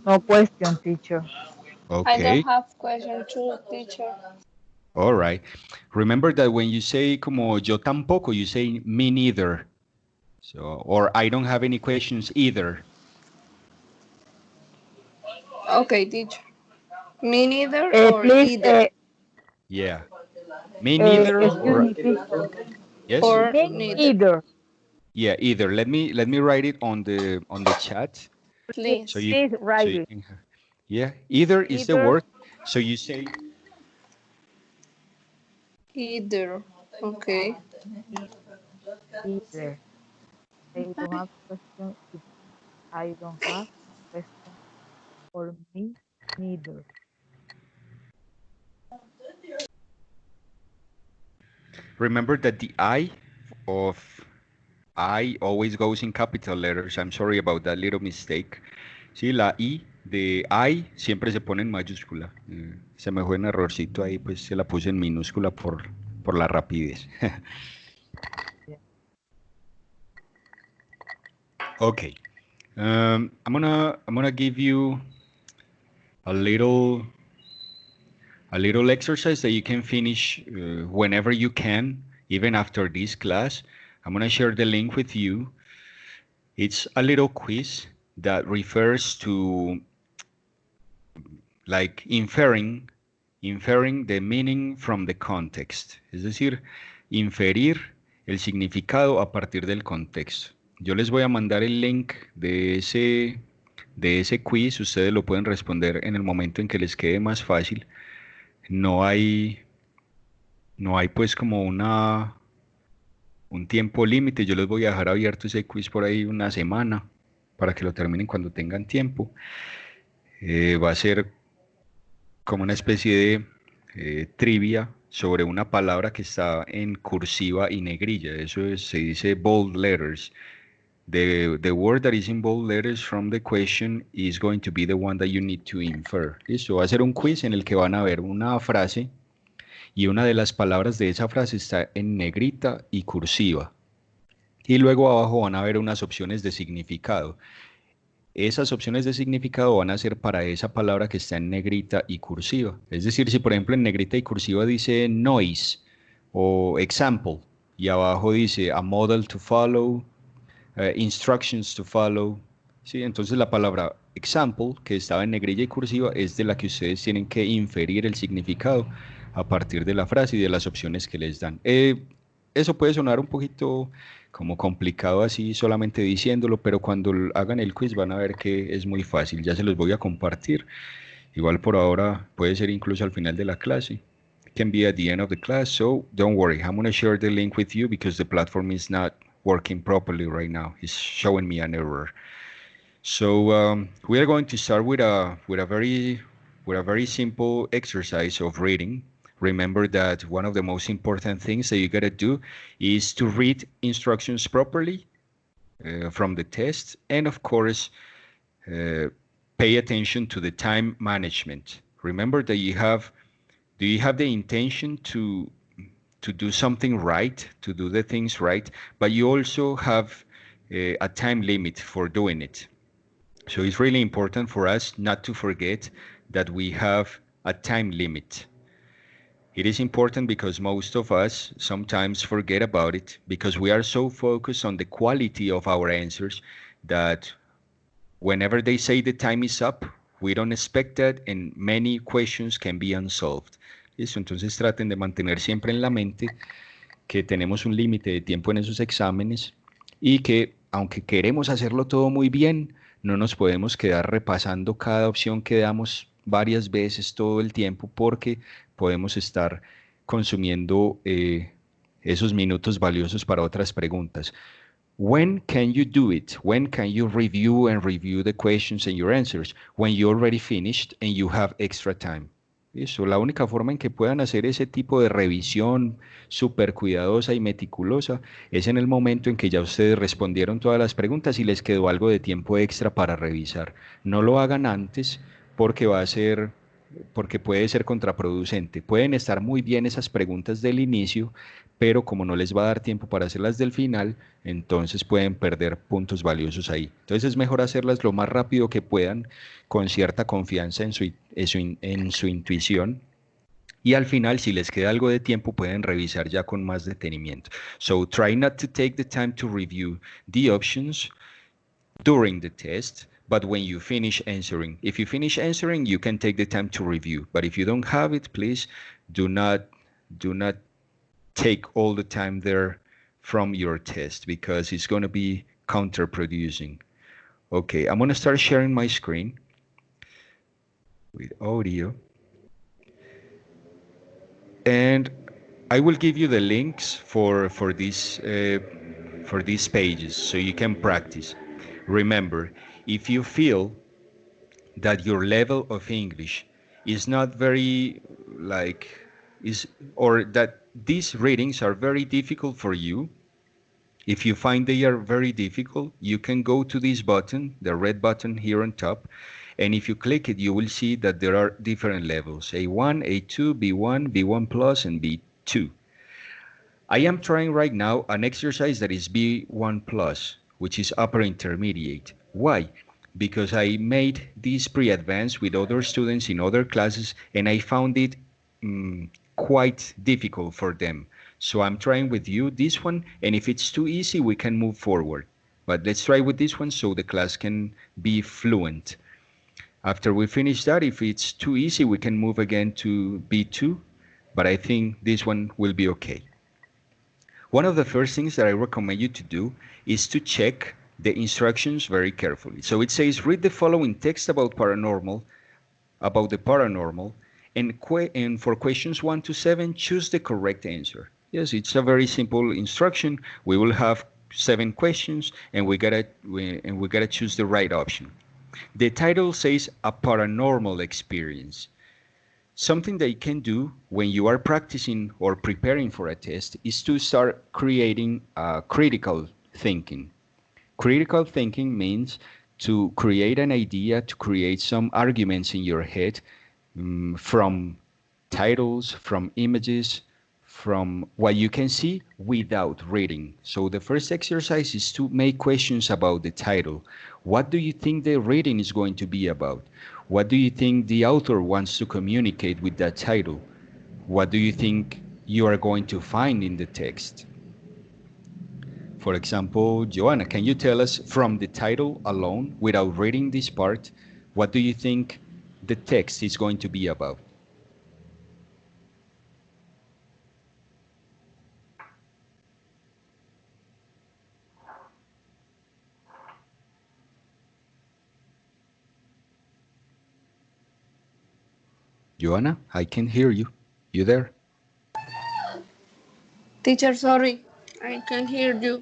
No question, teacher. Okay. I don't have question to teacher. All right. Remember that when you say como yo tampoco, you say me neither. So, or I don't have any questions either. Okay, teacher. Me neither or Please, either. Yeah. Me neither excuse or me, teacher. yes? Or Me neither. neither. Yeah, either. Let me write it on the chat. So Please. you Please so write you it. can yeah, either is the Either, word. So you say Either. Okay. either. I don't have question. I don't have question for me neither. remember that the I of I always goes in capital letters. I'm sorry about that little mistake. Sí, la I de I siempre se pone en mayúscula. Se me fue un errorcito ahí, pues se la puse en minúscula por la rapidez. Yeah. Okay. I'm gonna give you a little exercise that you can finish whenever you can, even after this class. I'm gonna share the link with you. It's a little quiz that refers to like inferring the meaning from the context. Es decir, inferir el significado a partir del contexto. Yo les voy a mandar el link de ese quiz. Ustedes lo pueden responder en el momento en que les quede más fácil. No hay, no hay pues como un tiempo límite. Yo les voy a dejar abierto ese quiz por ahí una semana para que lo terminen cuando tengan tiempo. Va a ser como una especie de trivia sobre una palabra que está en cursiva y negrilla. Se dice bold letters. The word that is in bold letters from the question is going to be the one that you need to infer. Listo, va a ser un quiz en el que van a ver una frase y una de las palabras de esa frase está en negrita y cursiva. Y luego abajo van a ver unas opciones de significado. Esas opciones de significado van a ser para esa palabra que está en negrita y cursiva. Es decir, si por ejemplo en negrita y cursiva dice noise o example y abajo dice a model to follow, instructions to follow, ¿sí? Entonces la palabra example que estaba en negrilla y cursiva es de la que ustedes tienen que inferir el significado a partir de la frase y de las opciones que les dan. Eso puede sonar un poquito como complicado así solamente diciéndolo, pero cuando hagan el quiz van a ver que es muy fácil. Ya se los voy a compartir. Igual por ahora puede ser incluso al final de la clase. It can be at the end of the class, so don't worry. I'm going to share the link with you because the platform is not working properly right now. It's showing me an error. So we are going to start with a very simple exercise of reading. Remember that one of the most important things that you gotta do is to read instructions properly from the test, and of course, pay attention to the time management. Remember that do you have the intention to do something right, to do the things right, but you also have a time limit for doing it. So it's really important for us not to forget that we have a time limit. It is important because most of us sometimes forget about it because we are so focused on the quality of our answers that whenever they say the time is up, we don't expect that and many questions can be unsolved. ¿Listo? Entonces traten de mantener siempre en la mente que tenemos un límite de tiempo en esos exámenes y que aunque queremos hacerlo todo muy bien, no nos podemos quedar repasando cada opción que damos varias veces todo el tiempo porque podemos estar consumiendo esos minutos valiosos para otras preguntas. When can you do it? When can you review the questions and your answers? When you already finished and you have extra time. Eso, la única forma en que puedan hacer ese tipo de revisión súper cuidadosa y meticulosa es en el momento en que ya ustedes respondieron todas las preguntas y les quedó algo de tiempo extra para revisar. No lo hagan antes porque va a ser porque puede ser contraproducente. Pueden estar muy bien esas preguntas del inicio, pero como no les va a dar tiempo para hacerlas del final, entonces pueden perder puntos valiosos ahí. Entonces es mejor hacerlas lo más rápido que puedan, con cierta confianza en su intuición. Y al final, si les queda algo de tiempo, pueden revisar ya con más detenimiento. So try not to take the time to review the options during the test, but when you finish answering. If you finish answering, you can take the time to review. But if you don't have it, please do not take all the time there from your test because it's going to be counterproducing. Okay, I'm going to start sharing my screen with audio. And I will give you the links for these pages so you can practice. Remember, if you feel that your level of English is not very like is or that these readings are very difficult for you, if you find they are very difficult, you can go to this button, the red button here on top, and if you click it, you will see that there are different levels, A1, A2, B1, B1 plus, and B2. I am trying right now an exercise that is B1 plus, which is upper intermediate. Why? Because I made this pre-advanced with other students in other classes, and I found it quite difficult for them. So I'm trying with you this one, and if it's too easy, we can move forward. But let's try with this one so the class can be fluent. After we finish that, if it's too easy, we can move again to B2, but I think this one will be okay. One of the first things that I recommend you to do is to check the instructions very carefully. So it says, read the following text about the paranormal, and for questions 1 to 7, choose the correct answer. Yes, it's a very simple instruction. We will have 7 questions, and we gotta choose the right option. The title says a paranormal experience. Something that you can do when you are practicing or preparing for a test is to start creating critical thinking. Critical thinking means to create an idea, to create some arguments in your head from titles, from images, from what you can see without reading. So the first exercise is to make questions about the title. What do you think the reading is going to be about? What do you think the author wants to communicate with that title? What do you think you are going to find in the text? For example, Joanna, can you tell us from the title alone, without reading this part, what do you think the text is going to be about? Joanna, I can hear you. You there? Teacher, sorry, I can't hear you.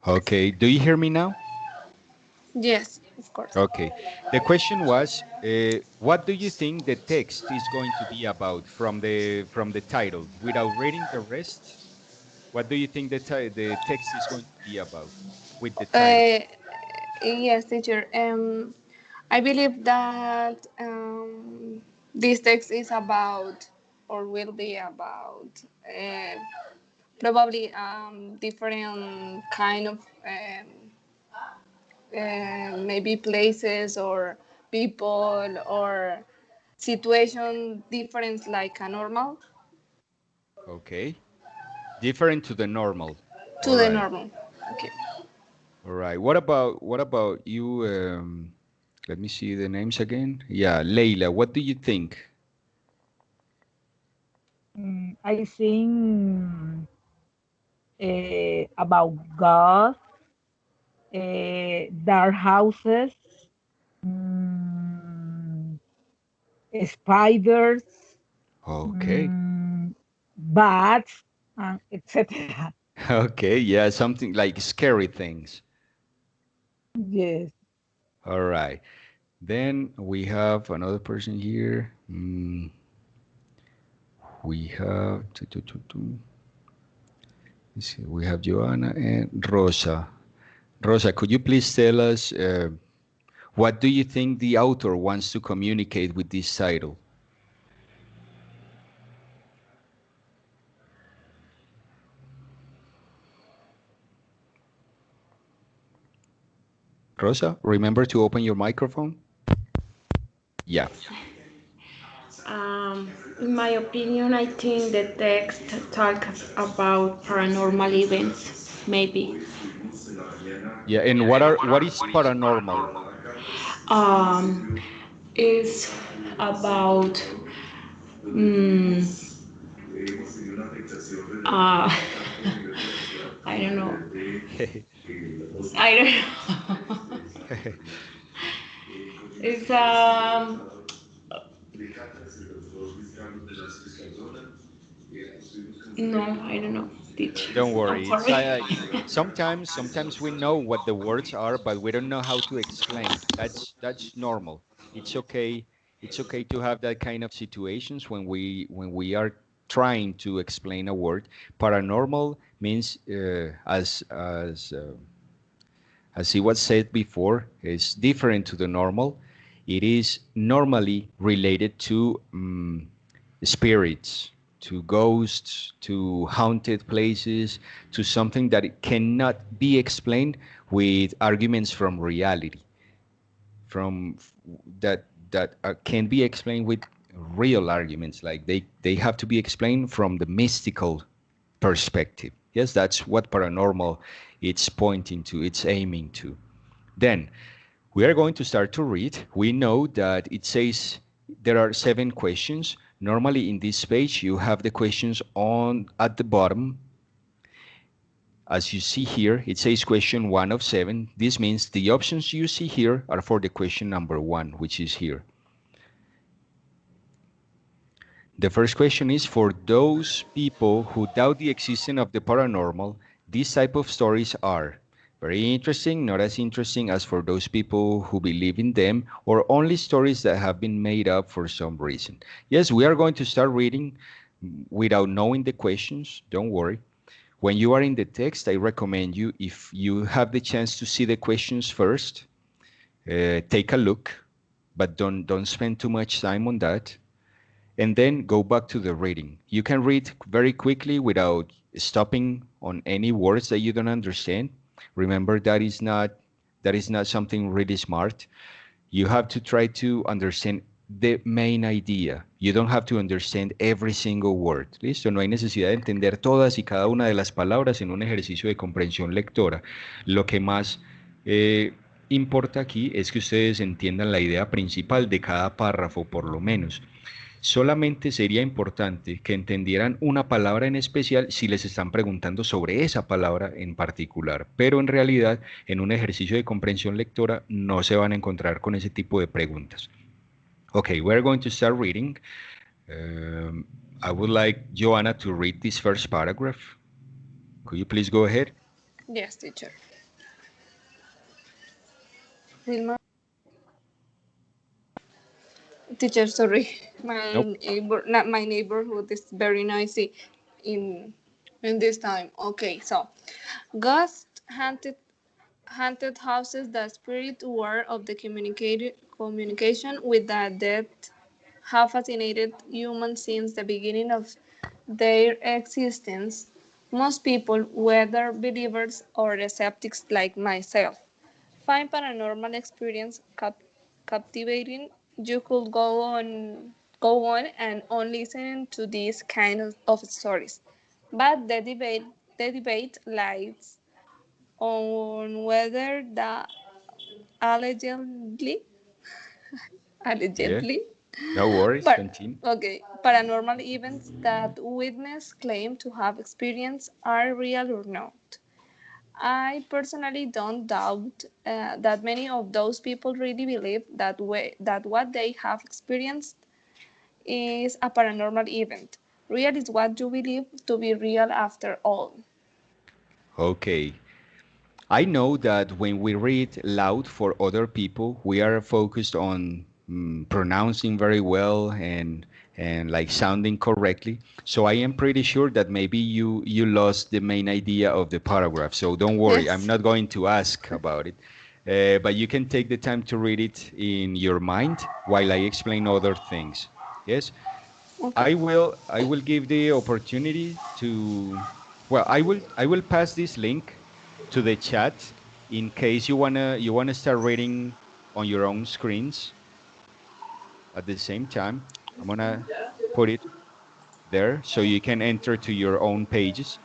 Okay, do you hear me now? Yes, of course. Okay, the question was, what do you think the text is going to be about from the title? Without reading the rest, what do you think the text is going to be about with the title? Yes, teacher. I believe that this text is about, or will be about, probably different kind of maybe places or people or situation different like a normal Okay, different to the normal. to All the right, normal. Okay. all right. What about you? Let me see the names again. Yeah, Leila, what do you think? I think about ghosts, dark houses, mm, spiders, Okay. bats, and etc. Okay, yeah, something like scary things. Yes. All right. Then we have another person here. We have let's see, we have Joanna and Rosa. Rosa, could you please tell us what do you think the author wants to communicate with this title? Rosa, remember to open your microphone. Yeah. In my opinion, I think the text talks about paranormal events, maybe. Yeah, and what is paranormal? Um, is about mm, uh, I don't know. I don't know. It's no, I don't know. Teach. Don't I'm worry. It's sorry. like sometimes we know what the words are, but we don't know how to explain. That's normal. It's okay. It's okay to have that kind of situations when we are trying to explain a word. Paranormal means as it was said before, is different to the normal. It is normally related to spirits, to ghosts, to haunted places, to something that it cannot be explained with arguments from reality, from that can be explained with real arguments. Like they have to be explained from the mystical perspective. Yes, that's what paranormal it's pointing to, it's aiming to. Then we are going to start to read. We know that it says there are 7 questions. Normally in this page you have the questions on at the bottom. As you see here, it says question 1 of 7. This means the options you see here are for the question number 1, which is here. The first question is for those people who doubt the existence of the paranormal. These type of stories are very interesting, not as interesting as for those people who believe in them, or only stories that have been made up for some reason. Yes, we are going to start reading without knowing the questions. Don't worry. When you are in the text, I recommend you, if you have the chance to see the questions first, take a look, but don't spend too much time on that, and then go back to the reading. You can read very quickly without stopping on any words that you don't understand. Remember, that is not something really smart. You have to try to understand the main idea. You don't have to understand every single word. ¿Listo? No hay necesidad de entender todas y cada una de las palabras en un ejercicio de comprensión lectora. Lo que más importa aquí es que ustedes entiendan la idea principal de cada párrafo, por lo menos. Solamente sería importante que entendieran una palabra en especial si les están preguntando sobre esa palabra en particular, pero en realidad en un ejercicio de comprensión lectora no se van a encontrar con ese tipo de preguntas. Okay, we're going to start reading. I would like Joanna to read this first paragraph. Could you please go ahead? Yes, teacher. Wilma. Teacher, sorry. Nope. Not my neighborhood is very noisy in this time. Okay, so ghost haunted houses, the spirit world of the communication with the dead have fascinated humans since the beginning of their existence. Most people, whether believers or skeptics like myself, find paranormal experience captivating. You could go on and on listening to these kind of stories, but the debate lies on whether the allegedly Yeah, allegedly no worries, but continue. okay, paranormal events that witnesses claim to have experienced are real or not. I personally don't doubt that many of those people really believe that what they have experienced is a paranormal event. Real is what you believe to be real after all. Okay. I know that when we read loud for other people, we are focused on pronouncing very well and like sounding correctly. So I am pretty sure that maybe you lost the main idea of the paragraph. So don't worry, I'm Yes. not going to ask about it. But you can take the time to read it in your mind while I explain other things. Yes, Okay. I will give the opportunity to, well, I will pass this link to the chat. in case you wanna start reading on your own screens at the same time, I'm gonna put it there so you can enter to your own pages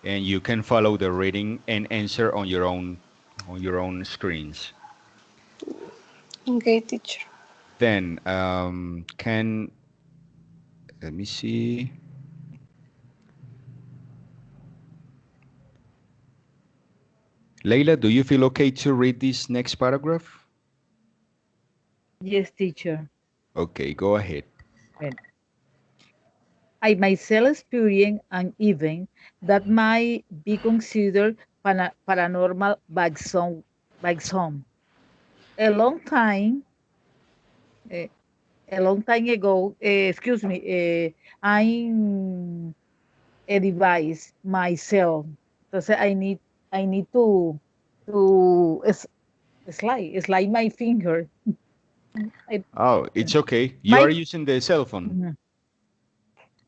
and you can follow the reading and answer on your own screens. Okay, teacher. Then let me see. Leila, do you feel okay to read this next paragraph? Yes, teacher. Okay, go ahead. Well, I myself experienced an event that might be considered paranormal by some. A long time, uh, a long time ago, excuse me, I'm a device myself. Entonces I need to slide my finger. I, Oh, it's okay. You my are using the cell phone. Mhm.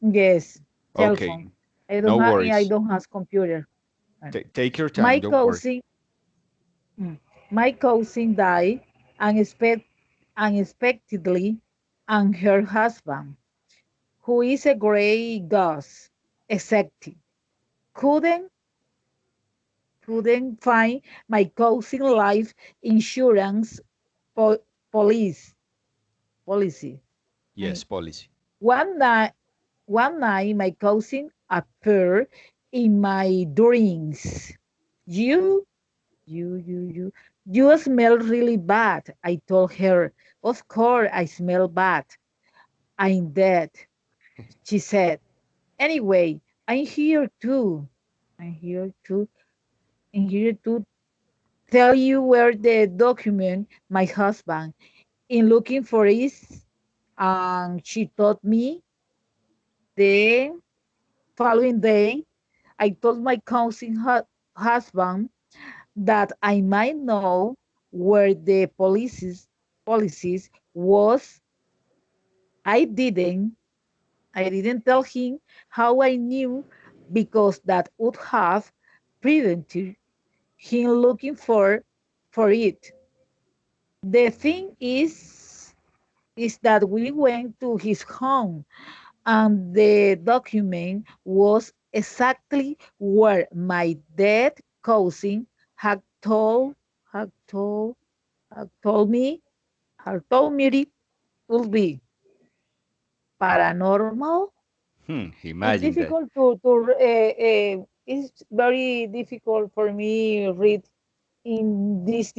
Yes, cell phone. Okay, I don't no have I worries. don't have computer. And Take your time, My don't worry. cousin mm, my cousin died unexpectedly, and her husband, who is a great ghost, exactly, couldn't couldn't find my cousin life insurance po- police policy. Yes, policy. One night, my cousin appeared in my dreams. You, you smell really bad. I told her. Of course, I smell bad. I'm dead, she said. Anyway, I'm here too. I'm here too. I'm here to tell you where the document my husband in looking for is. And she told me the following day. I told my cousin husband that I might know where the policies was. I didn't. I didn't tell him how I knew, because that would have prevented him looking for it. The thing is that we went to his home, and the document was exactly where my dead cousin had told had told had told me it would be. Paranormal. It's Imagine that. difficult it's very difficult for me read in this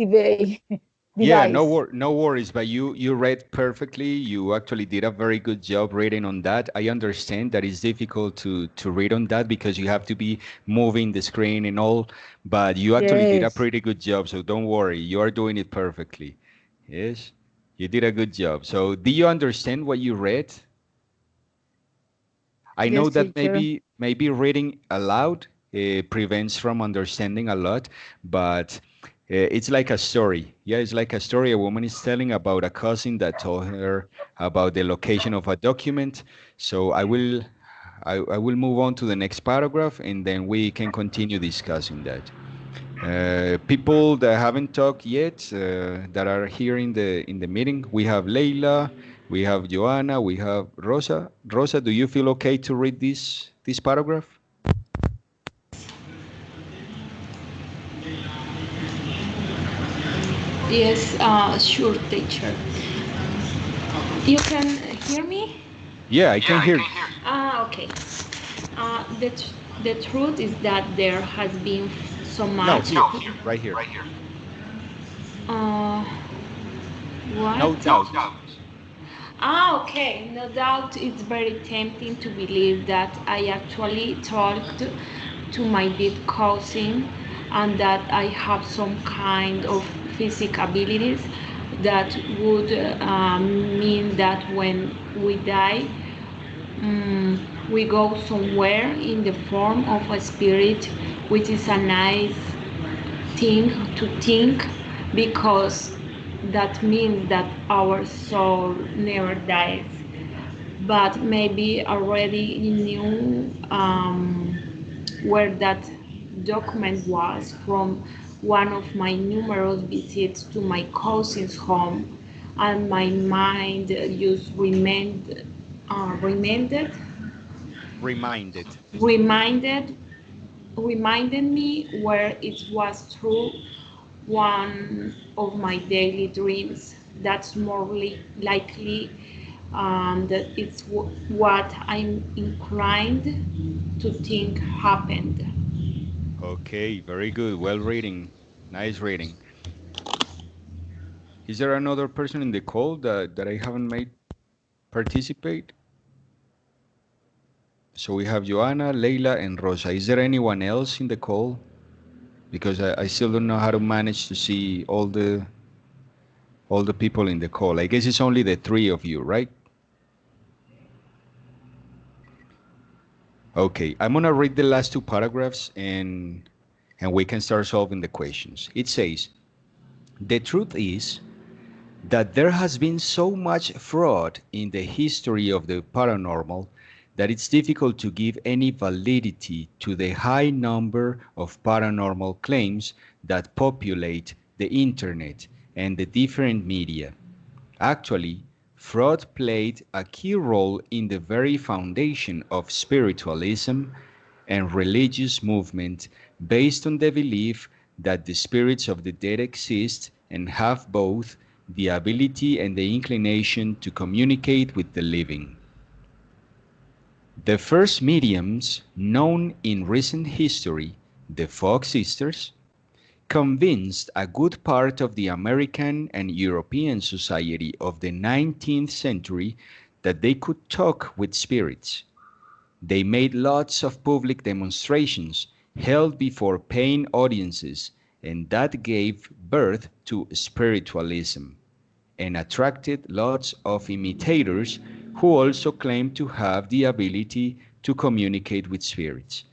Yeah, device. no worries, but you read perfectly. You actually did a very good job reading on that. I understand that it's difficult to read on that because you have to be moving the screen and all, but you actually did a Yes, pretty good job, so don't worry. You are doing it perfectly. Yes, you did a good job. So, do you understand what you read? I know yes, that teacher. maybe reading aloud prevents from understanding a lot, but it's like a story. Yeah, it's like a story a woman is telling about a cousin that told her about the location of a document. So I will move on to the next paragraph, and then we can continue discussing that. People that haven't talked yet, that are here in the meeting, we have Leila, we have Joanna, we have Rosa. Rosa, do you feel okay to read this paragraph? Yes, sure, teacher. You can hear me? Yeah, I can hear you. Okay. The truth is that there has been so No, much. here, right here. Uh, No what? doubt. Okay. No doubt it's very tempting to believe that I actually talked to my dead cousin and that I have some kind of physical abilities that would mean that when we die, we go somewhere in the form of a spirit, which is a nice thing to think because that means that our soul never dies. But maybe already knew where that document was from one of my numerous visits to my cousin's home, and my mind just Reminded. reminded reminded me where it was through one of my daily dreams. That's more likely that it's what I'm inclined to think happened. Okay, very good. Well reading. Nice reading. Is there another person in the call that I haven't made participate? So we have Joanna, Leila, and Rosa. Is there anyone else in the call? Because I still don't know how to manage to see all the people in the call. I guess it's only the three of you, right? Okay, I'm gonna read the last two paragraphs and we can start solving the questions. It says, the truth is that there has been so much fraud in the history of the paranormal that it's difficult to give any validity to the high number of paranormal claims that populate the internet and the different media. Actually, fraud played a key role in the very foundation of spiritualism and religious movement based on the belief that the spirits of the dead exist and have both the ability and the inclination to communicate with the living. The first mediums known in recent history, the Fox sisters, convinced a good part of the American and European society of the 19th century that they could talk with spirits. They made lots of public demonstrations held before paying audiences, and that gave birth to spiritualism and attracted lots of imitators who also claimed to have the ability to communicate with spirits.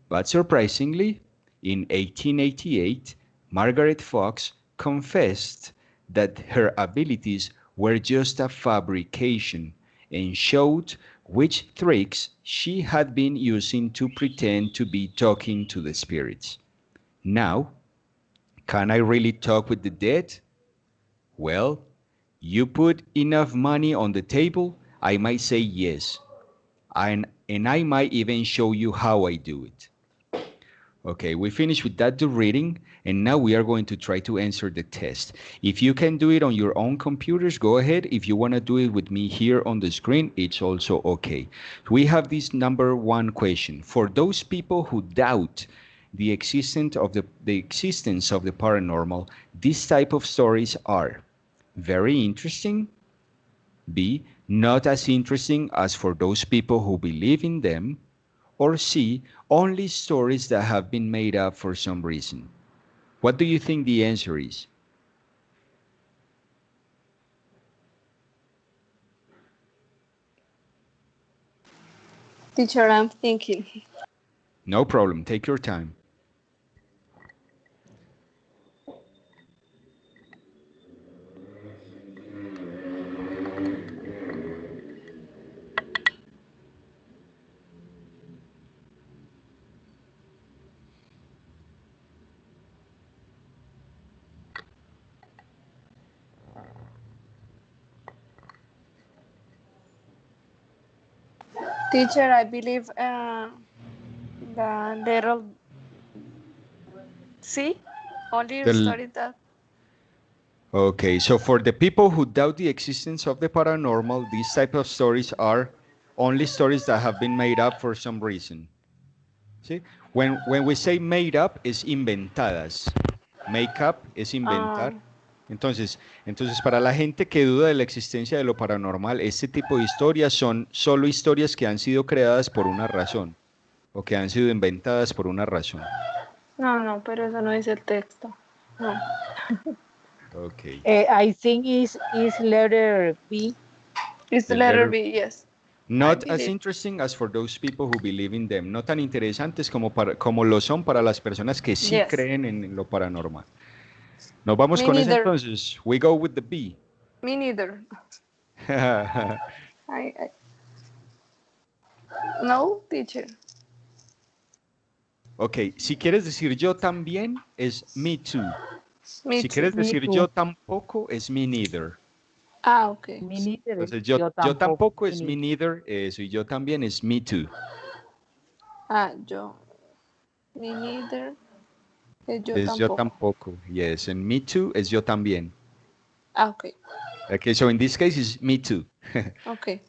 But surprisingly, in 1888, Margaret Fox confessed that her abilities were just a fabrication and showed which tricks she had been using to pretend to be talking to the spirits. Now, can I really talk with the dead? Well, you put enough money on the table, I might say yes. And I might even show you how I do it. Okay, we finished with that reading, and now we are going to try to answer the test. If you can do it on your own computers, go ahead. If you want to do it with me here on the screen, it's also okay. We have this number one question. For those people who doubt the existence of the paranormal, these type of stories are very interesting, B, not as interesting as for those people who believe in them, or C, only stories that have been made up for some reason? What do you think the answer is? Teacher, I'm thinking. No problem, take your time. Teacher, I believe the little see only The, story that okay, so for the people who doubt the existence of the paranormal, these type of stories are only stories that have been made up for some reason. ¿Sí? When we say made up, es inventadas. Make up es inventar. Entonces, para la gente que duda de la existencia de lo paranormal, este tipo de historias son solo historias que han sido creadas por una razón o que han sido inventadas por una razón. no, pero eso no es el texto. No. Okay. I think is letter B. It's the The letter letter B, yes. I Not as believe. interesting as for those people who believe in them. No tan interesantes como lo son para las personas que sí Yes. creen en lo paranormal. Nos vamos Me con ese neither. entonces. We go with the B. Me neither. I no, teacher. Ok, si quieres decir yo también, es me too. Me Si too. quieres Me decir too. yo tampoco, es me neither. Ah, okay. Me neither. Entonces, Yo yo tampoco. tampoco Me es me neither. neither, eso, y yo también es me too. Ah, yo. Me neither. Yo Es yo tampoco. tampoco, yes, and me too es yo también. Ah, okay. Okay, so in this case, it's me too. Okay.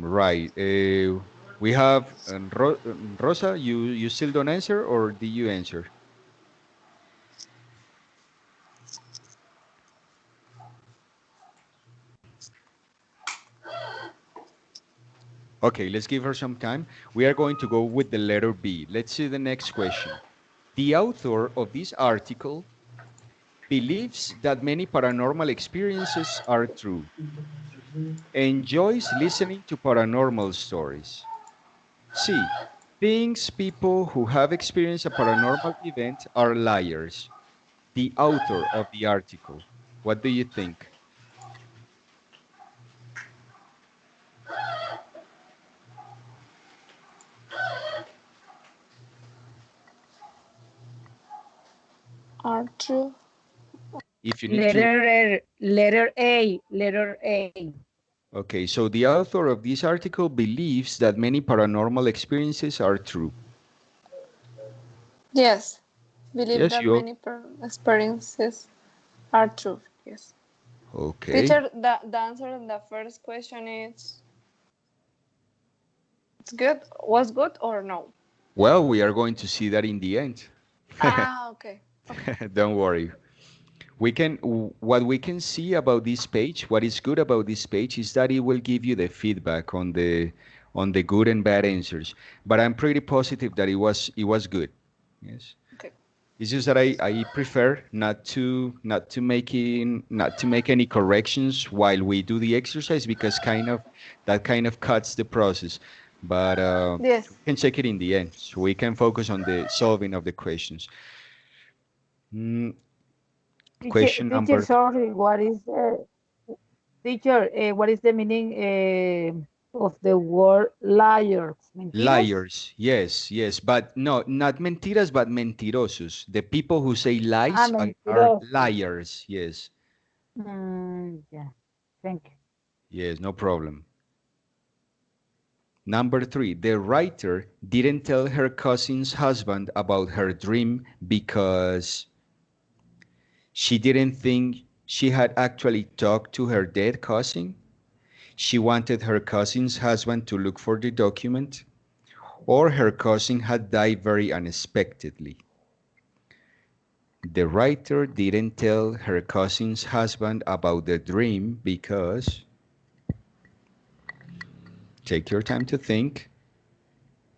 Right. We have Rosa, you still don't answer, or did you answer? Okay, let's give her some time. We are going to go with the letter B. Let's see the next question. The author of this article believes that many paranormal experiences are true, enjoys listening to paranormal stories. C. Thinks people who have experienced a paranormal event are liars. The author of the article. What do you think? Are true. If you need to, Letter A. Letter A. okay, so the author of this article believes that many paranormal experiences are true. Yes. Believe Yes, that you, many experiences are true. Yes. okay. Teacher, the answer in the first question is it's good. Was good or no? Well, we are going to see that in the end. Ah, okay. Okay. Don't worry. What we can see about this page, what is good about this page is that it will give you the feedback on the good and bad answers. But I'm pretty positive that it was good. Yes. Okay. It's just that I prefer not to make any corrections while we do the exercise because that kind of cuts the process. But Yes. we can check it in the end, so we can focus on the solving of the questions. Mm, question Teacher, number sorry, what is teacher? What is the meaning of the word liars? Mentiras? liars. Yes, yes, but no, not mentiras, but mentirosos. The people who say Ah, lies are mentirosos. liars. Yes, Yeah. Thank you. yes, no problem. Number three, the writer didn't tell her cousin's husband about her dream because she didn't think she had actually talked to her dead cousin. She wanted her cousin's husband to look for the document, or her cousin had died very unexpectedly. The writer didn't tell her cousin's husband about the dream because, take your time to think.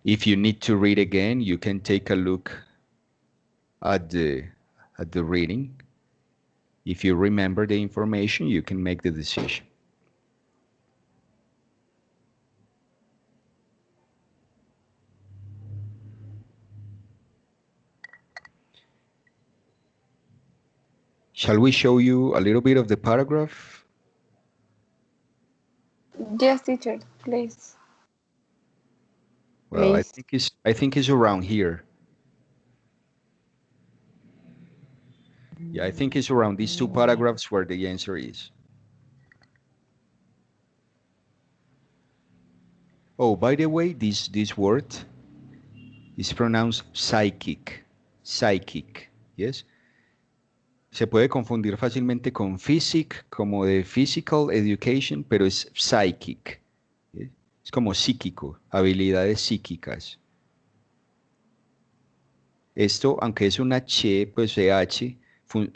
If you need to read again, you can take a look at the reading. If you remember the information, you can make the decision. Shall we show you a little bit of the paragraph? Yes, teacher. Please. Well, Please. I think it's around here. Yeah, I think it's around these two paragraphs where the answer is. Oh, by the way, this word is pronounced psychic. Psychic. Yes. Se puede confundir fácilmente con physic, como de physical education, pero es psychic. ¿Sí? Es como psíquico, habilidades psíquicas. Esto, aunque es una H, pues CH,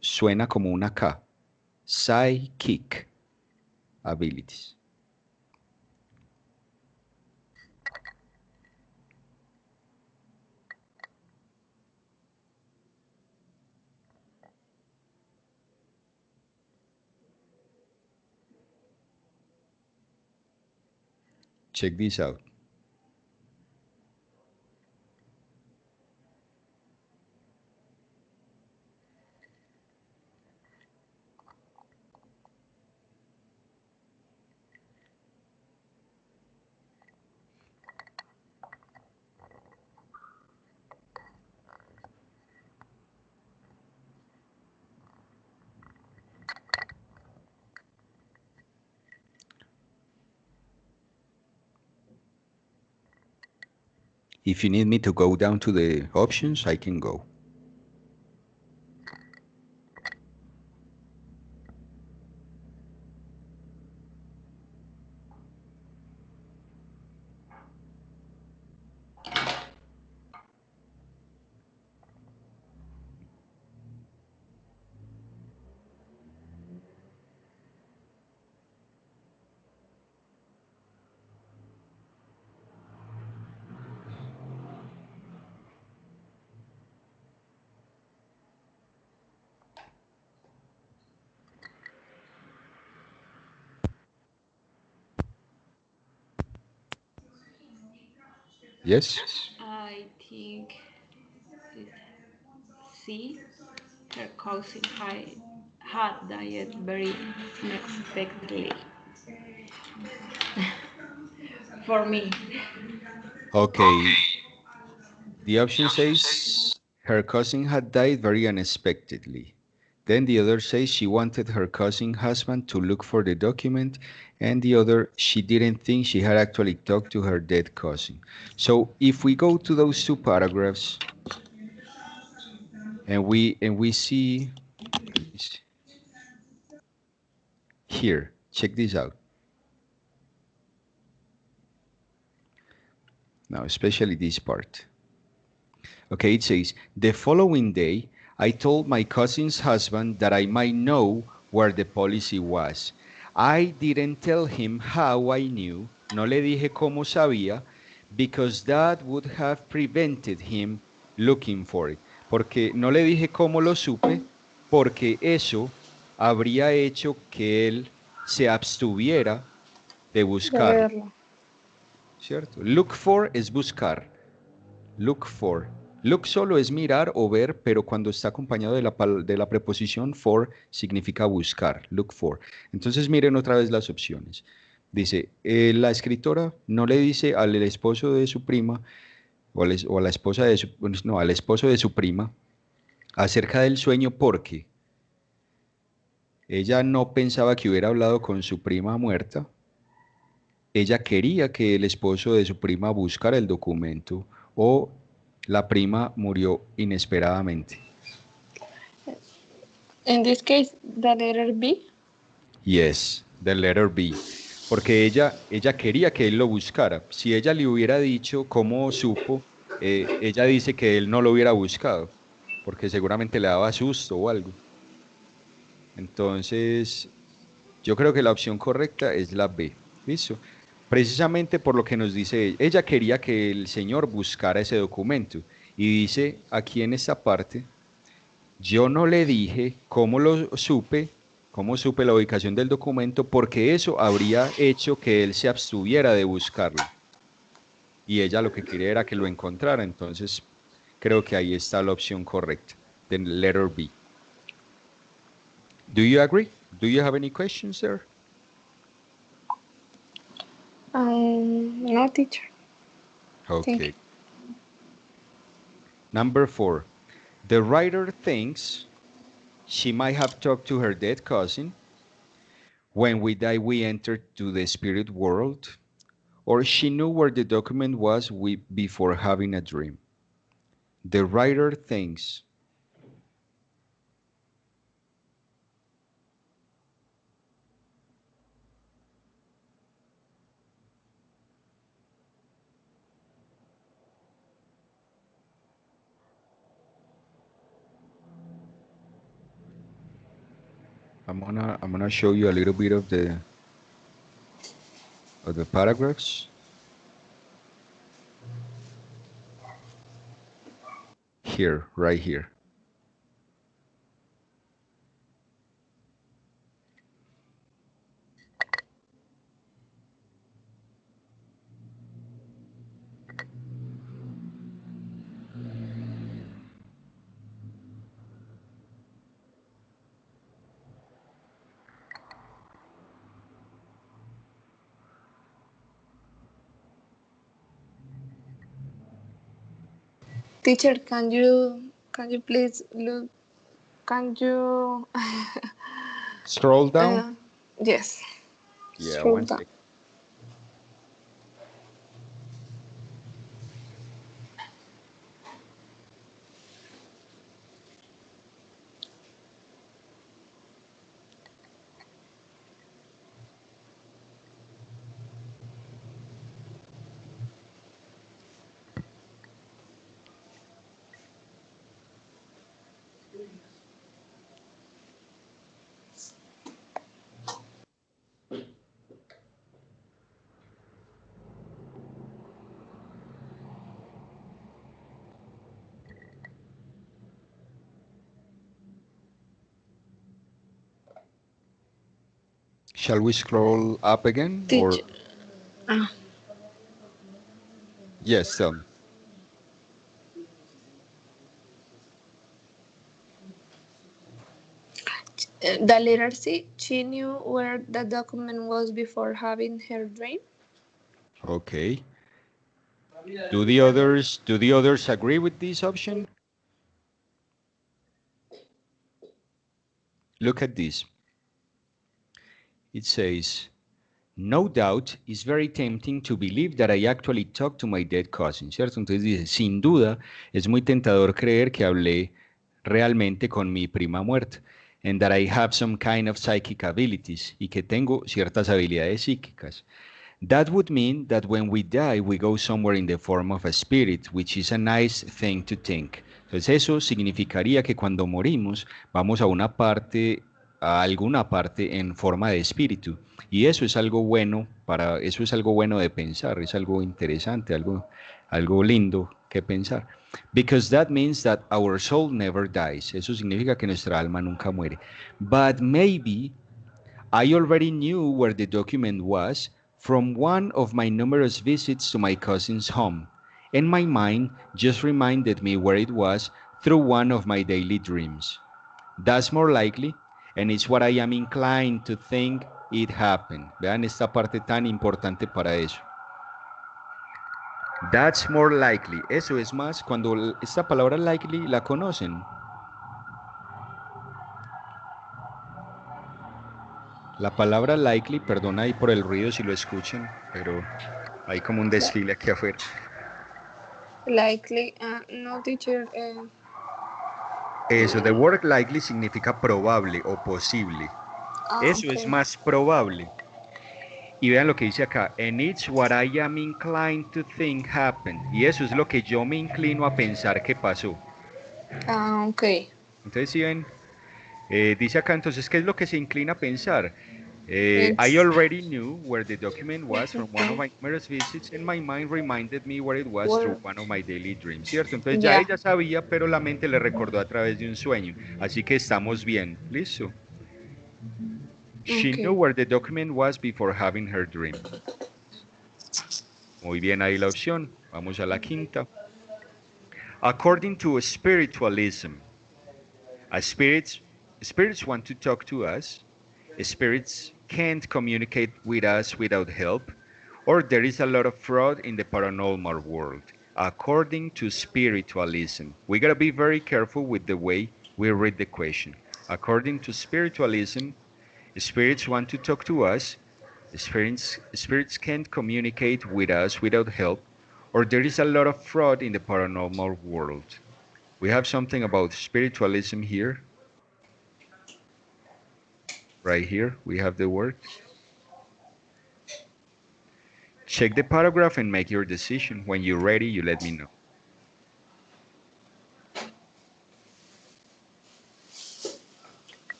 suena como una K. Psychic abilities. Check this out. If you need me to go down to the options, I can go. Yes? I think C, her cousin had died very unexpectedly. For me. Okay. The option says her cousin had died very unexpectedly. Then the other says she wanted her cousin husband to look for the document, and the other, she didn't think she had actually talked to her dead cousin. So if we go to those two paragraphs and we see, let me see. Here, check this out. Now, especially this part. Okay, it says, the following day, I told my cousin's husband that I might know where the policy was. I didn't tell him how I knew, no le dije cómo sabía, because that would have prevented him looking for it. Porque no le dije cómo lo supe, porque eso habría hecho que él se abstuviera de De buscarlo, verlo. ¿cierto? Look for es buscar. Look for. Look solo es mirar o ver, pero cuando está acompañado de la preposición for significa buscar. Look for. Entonces miren otra vez las opciones. Dice, la escritora no le dice al esposo de su prima o a la esposa de su, no, al esposo de su prima acerca del sueño porque ella no pensaba que hubiera hablado con su prima muerta. Ella quería que el esposo de su prima buscara el documento o la prima murió inesperadamente. In this case, the letter B. Yes, the letter B. Porque ella quería que él lo buscara. Si ella le hubiera dicho cómo supo, ella dice que él no lo hubiera buscado, porque seguramente le daba susto o algo. Entonces, yo creo que la opción correcta es la B. ¿Listo? Precisamente por lo que nos dice ella. Ella quería que el señor buscara ese documento. Y dice aquí en esta parte, yo no le dije cómo supe la ubicación del documento, porque eso habría hecho que él se abstuviera de buscarlo. Y ella lo que quería era que lo encontrara. Entonces, creo que ahí está la opción correcta, the letter B. Do you agree? Do you have any questions there? No, teacher. Thank Okay. you. Number 4. The writer thinks she might have talked to her dead cousin. When we die, we enter to the spirit world. Or she knew where the document was before having a dream. The writer thinks. I'm gonna show you a little bit of the paragraphs. Here, right here. Teacher, can you please look? Can you? Scroll down. Yes. Yeah, Scroll one down. second. Shall we scroll up again? Or Teacher. Ah, yes, tell me. the letter C. She knew where the document was before having her dream. Okay. Do the others agree with this option? Look at this. It says, no doubt, it's very tempting to believe that I actually talked to my dead cousin, ¿cierto? Entonces dice, sin duda, es muy tentador creer que hablé realmente con mi prima muerta, and that I have some kind of psychic abilities, y que tengo ciertas habilidades psíquicas. That would mean that when we die, we go somewhere in the form of a spirit, which is a nice thing to think. Entonces eso significaría que cuando morimos vamos a alguna parte en forma de espíritu. Y eso es algo bueno de pensar, es algo interesante, algo lindo que pensar. Because that means that our soul never dies. Eso significa que nuestra alma nunca muere. But maybe I already knew where the document was from one of my numerous visits to my cousin's home, and my mind just reminded me where it was through one of my daily dreams. That's more likely, and it's what I am inclined to think it happened. Vean esta parte tan importante para eso. That's more likely. Eso es más, cuando esta palabra likely la conocen. La palabra likely, perdona ahí por el ruido si lo escuchan, pero hay como un desfile aquí afuera. Likely. No, teacher. Eso, the word likely significa probable o posible. Eso es Okay. más probable. Y vean lo que dice acá, and it's what I am inclined to think happened. Y eso es lo que yo me inclino a pensar que pasó. Okay. Entonces, si ven, dice acá entonces, ¿qué es lo que se inclina a pensar? I It's already knew where the document was from one of my numerous visits, and my mind reminded me where it was through one of my daily dreams, ¿cierto? Entonces ya yeah. ella sabía, pero la mente le recordó a través de un sueño. Así que estamos bien, ¿listo? She knew Okay. where the document was before having her dream. Muy bien ahí la opción. Vamos a la quinta. According to spiritualism, spirits want to talk to us. Spirits can't communicate with us without help, or there is a lot of fraud in the paranormal world. According to spiritualism, we gotta be very careful with the way we read the question. According to spiritualism, spirits want to talk to us. Spirits can't communicate with us without help, or there is a lot of fraud in the paranormal world. We have something about spiritualism here. Right here, we have the word. Check the paragraph and make your decision. When you're ready, you let me know.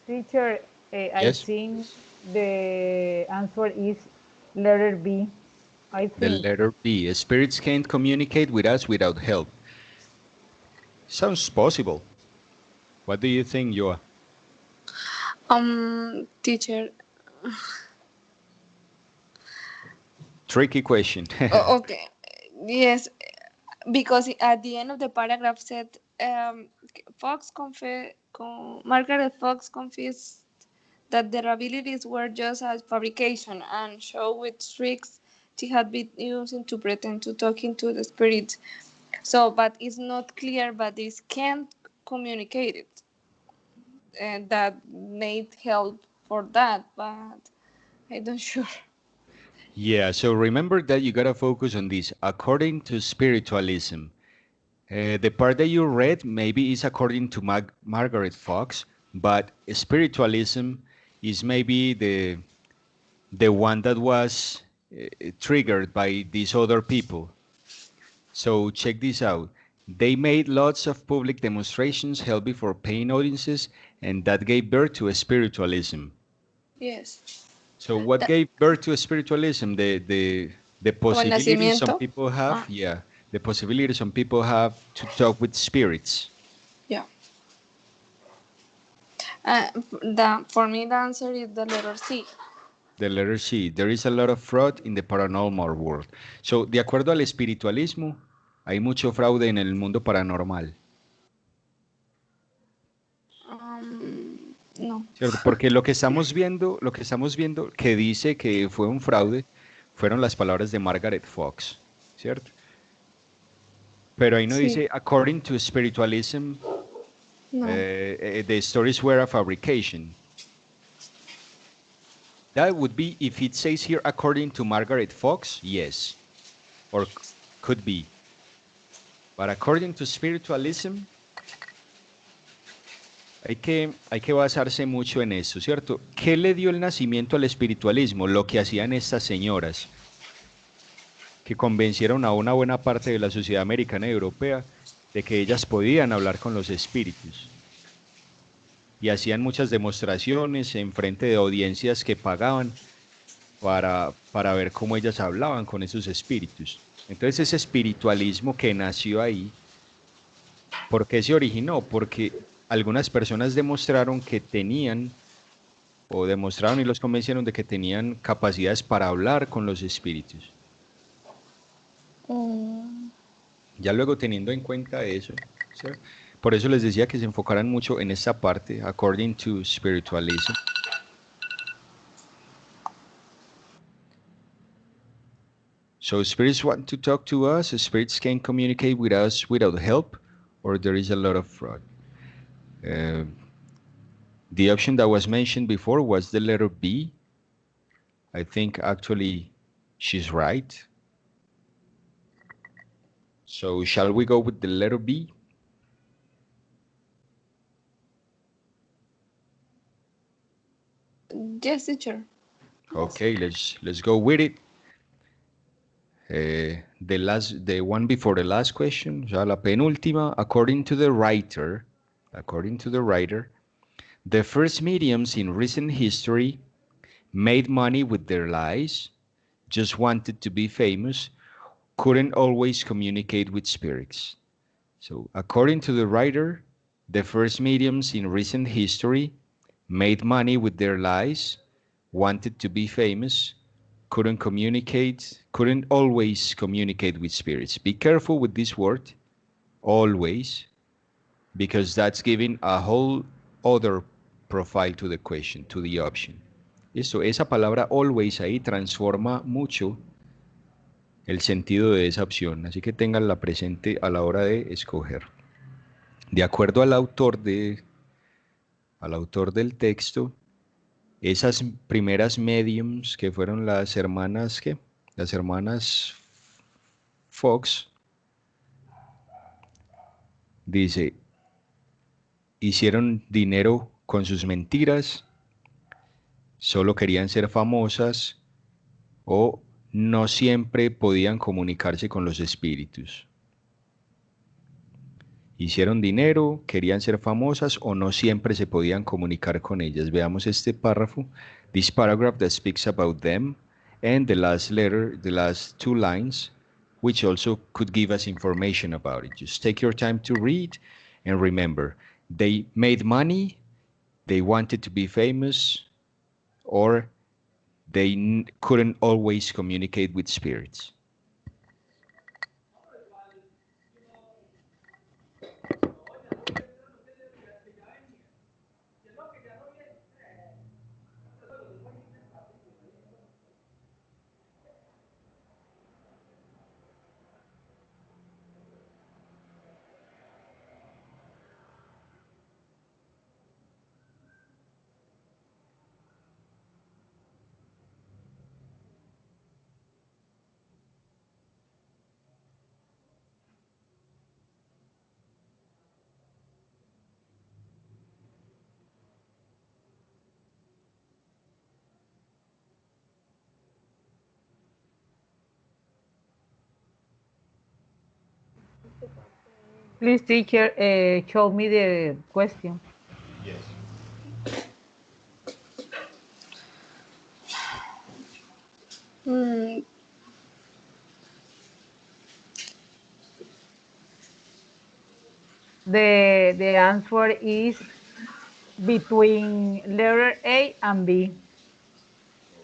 Teacher, I Yes, think the answer is letter B. I the think. letter B. Spirits can't communicate with us without help. Sounds possible. What do you think, Joa? Teacher. tricky question. Okay. Yes, because at the end of the paragraph said Margaret Fox confessed that their abilities were just a fabrication and show which tricks she had been using to pretend to talking to the spirits. So, but it's not clear, but this can't communicate it, and that may help for that, but I don't sure. Yeah, so remember that you gotta focus on this. According to spiritualism, the part that you read maybe is according to Margaret Fox, but spiritualism is maybe the one that was triggered by these other people. So check this out. They made lots of public demonstrations held before paying audiences, and that gave birth to spiritualism. Yes. So what That, gave birth to spiritualism? The como el possibility some nacimiento. people have, Ah, yeah, the possibility some people have to talk with spirits. yeah. For me, the answer is the letter C. The letter C. There is a lot of fraud in the paranormal world. So, de acuerdo al espiritualismo, hay mucho fraude en el mundo paranormal, No. ¿cierto? Porque lo que estamos viendo que dice que fue un fraude, fueron las palabras de Margaret Fox, ¿cierto? Pero ahí no Sí. dice, according to spiritualism, No. the stories were a fabrication. That would be, if it says here, according to Margaret Fox, yes, or could be. But according to spiritualism, hay que basarse mucho en eso, ¿cierto? ¿Qué le dio el nacimiento al espiritualismo? Lo que hacían estas señoras, que convencieron a una buena parte de la sociedad americana y europea de que ellas podían hablar con los espíritus. Y hacían muchas demostraciones en frente de audiencias que pagaban para ver cómo ellas hablaban con esos espíritus. Entonces ese espiritualismo que nació ahí, ¿por qué se originó? Porque algunas personas demostraron que tenían, o demostraron y los convencieron de que tenían capacidades para hablar con los espíritus. Ya luego teniendo en cuenta eso, ¿sí? Por eso les decía que se enfocaran mucho en esta parte, according to spiritualism. So spirits want to talk to us, spirits can communicate with us without help, or there is a lot of fraud. The option that was mentioned before was the letter B. I think actually she's right. So shall we go with the letter B? Yes, teacher. Okay, let's go with it. The one before the last question, ya la penúltima. According to the writer, the first mediums in recent history made money with their lies, just wanted to be famous, couldn't always communicate with spirits. So, according to the writer, the first mediums in recent history made money with their lies, wanted to be famous, couldn't always communicate with spirits. Be careful with this word, always, because that's giving a whole other profile to the question, to the option. Eso, esa palabra always ahí transforma mucho el sentido de esa opción, así que tenganla presente a la hora de escoger. De acuerdo al autor del texto, esas primeras mediums que fueron las hermanas, ¿qué? Las hermanas Fox, dice, hicieron dinero con sus mentiras, solo querían ser famosas o no siempre podían comunicarse con los espíritus. Hicieron dinero, querían ser famosas o no siempre se podían comunicar con ellas. Veamos este párrafo. This paragraph that speaks about them and the last letter, the last two lines, which also could give us information about it. Just take your time to read and remember, they made money, they wanted to be famous, or they couldn't always communicate with spirits. Please, teacher, show me the question. Hmm. The answer is between letter A and B.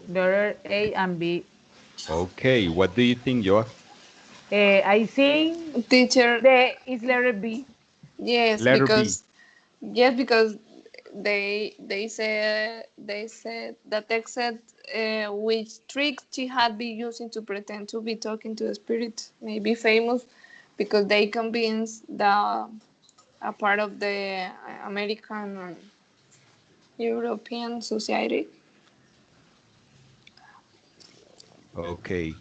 Letter A and B. Okay, what do you think, Joa? I think Teacher, is letter B. yes, Letter B. because they said the text said which tricks she had been using to pretend to be talking to the spirit may be famous because they convinced a part of the American and European society. Okay,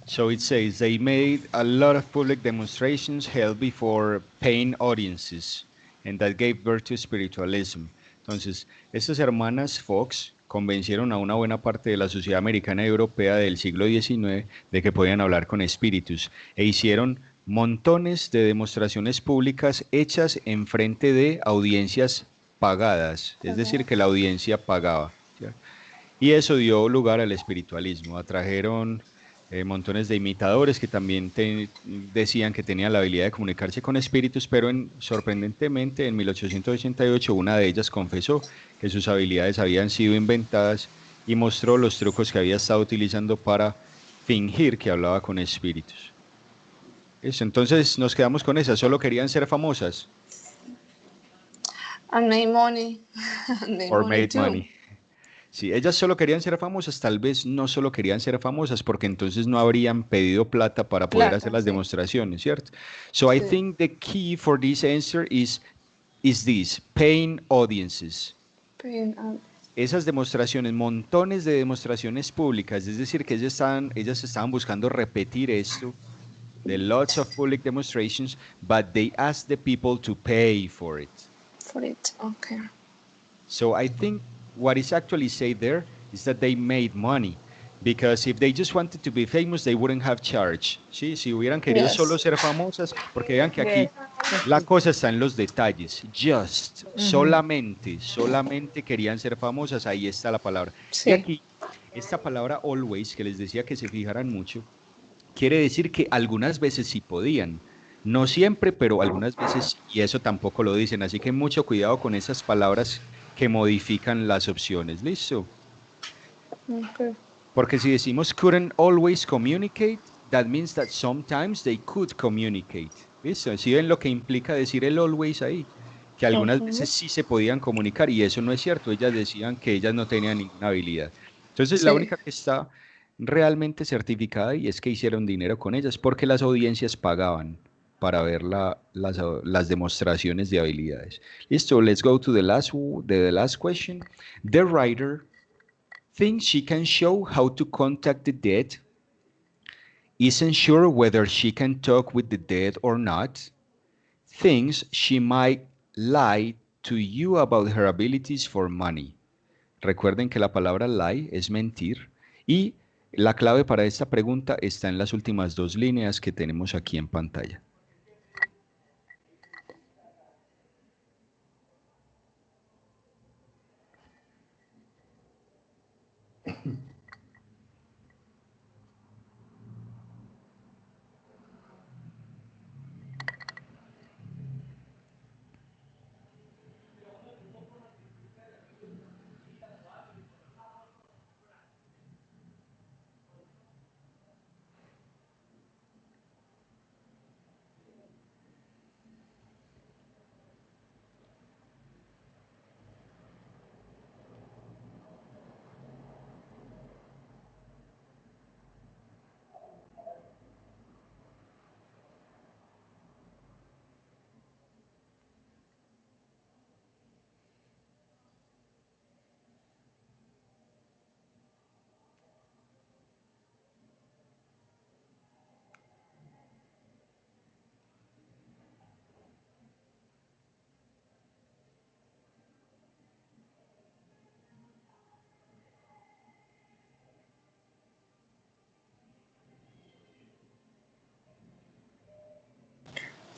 so it says they made a lot of public demonstrations held before paying audiences, and that gave birth to spiritualism. Entonces, estas hermanas Fox convencieron a una buena parte de la sociedad americana y europea del siglo XIX de que podían hablar con espíritus, e hicieron montones de demostraciones públicas hechas en frente de audiencias pagadas, es decir, que la audiencia pagaba, ¿cierto? Y eso dio lugar al espiritualismo. Atrajeron montones de imitadores que también decían que tenían la habilidad de comunicarse con espíritus, pero sorprendentemente en 1888 una de ellas confesó que sus habilidades habían sido inventadas y mostró los trucos que había estado utilizando para fingir que hablaba con espíritus. Eso, entonces nos quedamos con esas, solo querían ser famosas. And made money. And made Or money made too. money. Si ellas solo querían ser famosas, tal vez no solo querían ser famosas, porque entonces no habrían pedido plata para poder hacer las Sí. demostraciones, ¿cierto? So I Sí. think the key for this answer is this, paying audiences. Esas demostraciones, montones de demostraciones públicas, es decir, que ellas estaban buscando repetir esto, the lots of public demonstrations, but they asked the people to pay for it. For it, okay. So I think what is actually said there is that they made money. Because if they just wanted to be famous, they wouldn't have charged. ¿Sí? Si hubieran querido solo Yes. ser famosas, porque vean que aquí Yes. la cosa está en los detalles. Just, solamente querían ser famosas, ahí está la palabra. Y Sí. aquí, esta palabra always, que les decía que se fijaran mucho, quiere decir que algunas veces sí podían. No siempre, pero algunas veces sí, y eso tampoco lo dicen. Así que mucho cuidado con esas palabras que modifican las opciones. ¿Listo? Okay. Porque si decimos couldn't always communicate, that means that sometimes they could communicate. ¿Listo? ¿Sí ven lo que implica decir el always ahí? Que algunas veces sí se podían comunicar y eso no es cierto. Ellas decían que ellas no tenían ninguna habilidad. Entonces, la Sí. única que está realmente certificada y es que hicieron dinero con ellas porque las audiencias pagaban para ver las demostraciones de habilidades. Listo, let's go to the last question. The writer thinks she can show how to contact the dead, isn't sure whether she can talk with the dead or not, thinks she might lie to you about her abilities for money. Recuerden que la palabra lie es mentir y la clave para esta pregunta está en las últimas dos líneas que tenemos aquí en pantalla.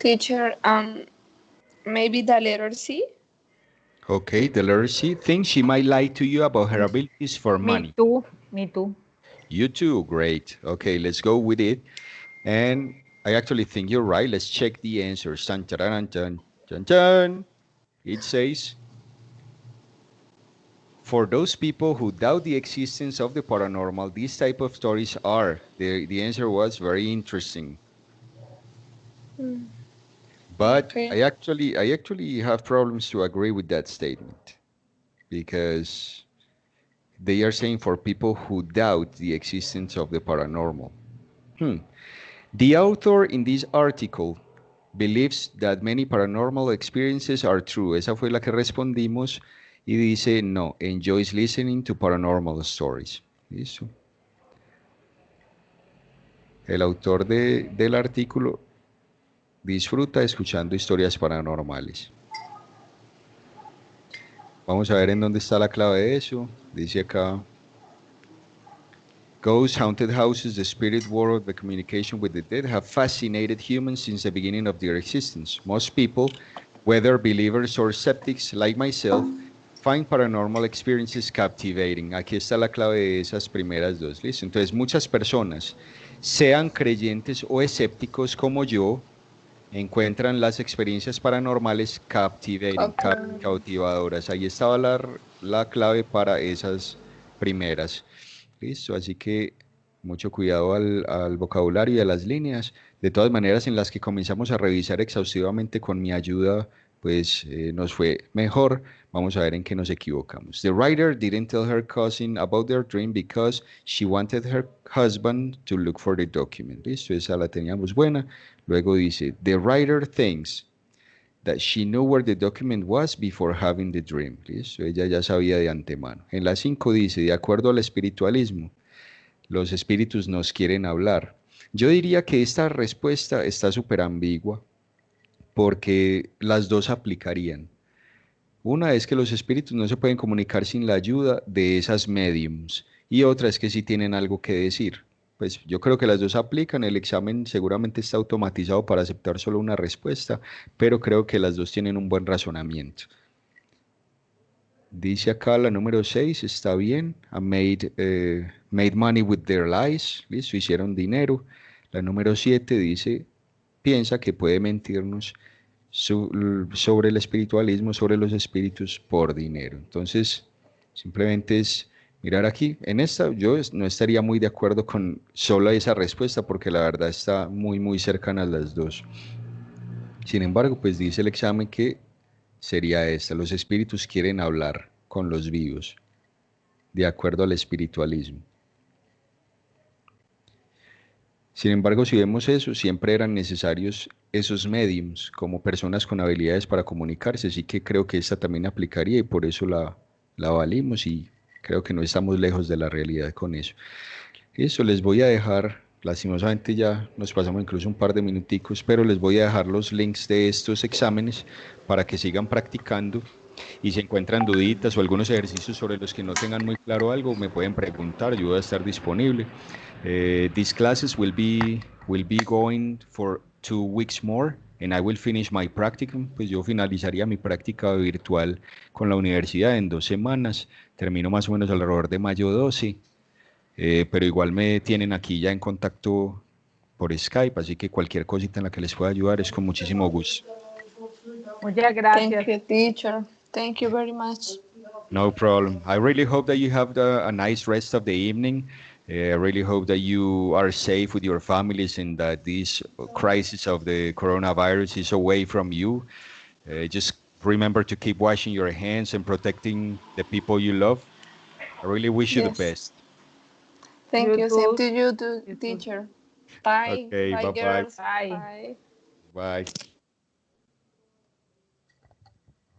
Teacher, maybe the letter C? Okay, the letter C thinks she might lie to you about her abilities for money. Me too. You too, great. Okay, let's go with it. And I actually think you're right. Let's check the answers. Dun, dun, dun, dun, dun, dun. It says, for those people who doubt the existence of the paranormal, these type of stories are. The answer was very interesting. But Okay. I actually have problems to agree with that statement because they are saying for people who doubt the existence of the paranormal. The author in this article believes that many paranormal experiences are true. Esa fue la que respondimos y dice no, enjoys listening to paranormal stories. Listo. El autor del artículo disfruta escuchando historias paranormales. Vamos a ver en dónde está la clave de eso. Dice acá, ghosts, haunted houses, the spirit world, the communication with the dead have fascinated humans since the beginning of their existence. Most people, whether believers or skeptics like myself, find paranormal experiences captivating. Aquí está la clave de esas primeras dos. ¿Listo? Entonces, muchas personas, sean creyentes o escépticos como yo, encuentran las experiencias paranormales captivating, cautivadoras. Ahí estaba la clave para esas primeras. Listo, así que mucho cuidado al vocabulario y a las líneas. De todas maneras, en las que comenzamos a revisar exhaustivamente con mi ayuda, pues nos fue mejor. Vamos a ver en qué nos equivocamos. The writer didn't tell her cousin about their dream because she wanted her husband to look for the document. Listo, esa la teníamos buena. Luego dice, the writer thinks that she knew where the document was before having the dream. ¿Listo? Ella ya sabía de antemano. En la 5 dice, de acuerdo al espiritualismo, los espíritus nos quieren hablar. Yo diría que esta respuesta está súper ambigua porque las dos aplicarían. Una es que los espíritus no se pueden comunicar sin la ayuda de esas mediums y otra es que sí tienen algo que decir. Pues yo creo que las dos aplican, el examen seguramente está automatizado para aceptar solo una respuesta, pero creo que las dos tienen un buen razonamiento. Dice acá la número 6, está bien, made money with their lies, listo, hicieron dinero. La número 7 dice, piensa que puede mentirnos sobre el espiritualismo, sobre los espíritus por dinero. Entonces, simplemente es mirar aquí. En esta yo no estaría muy de acuerdo con solo esa respuesta porque la verdad está muy cercana a las dos. Sin embargo, pues dice el examen que sería esta. Los espíritus quieren hablar con los vivos, de acuerdo al espiritualismo. Sin embargo, si vemos eso, siempre eran necesarios esos mediums como personas con habilidades para comunicarse, así que creo que esta también aplicaría y por eso la valimos y creo que no estamos lejos de la realidad con eso. Eso les voy a dejar, lastimosamente ya nos pasamos incluso un par de minuticos, pero les voy a dejar los links de estos exámenes para que sigan practicando y si encuentran duditas o algunos ejercicios sobre los que no tengan muy claro algo, me pueden preguntar, yo voy a estar disponible. These classes will be going for 2 weeks more and I will finish my practicum. Pues yo finalizaría mi práctica virtual con la universidad en 2 semanas. Termino más o menos alrededor de mayo 12. Pero igual me tienen aquí ya en contacto por Skype, así que cualquier cosita en la que les pueda ayudar es con muchísimo gusto. Muchas gracias. Thank you, teacher. Thank you very much. No problem. I really hope that you have a nice rest of the evening. I really hope that you are safe with your families and that this crisis of the coronavirus is away from you. Just remember to keep washing your hands and protecting the people you love. I really wish you the Yes. best. Thank You you. Same too. to you, You too. teacher. Bye. Okay, Bye, bye-bye. girls. Bye. Bye. Bye.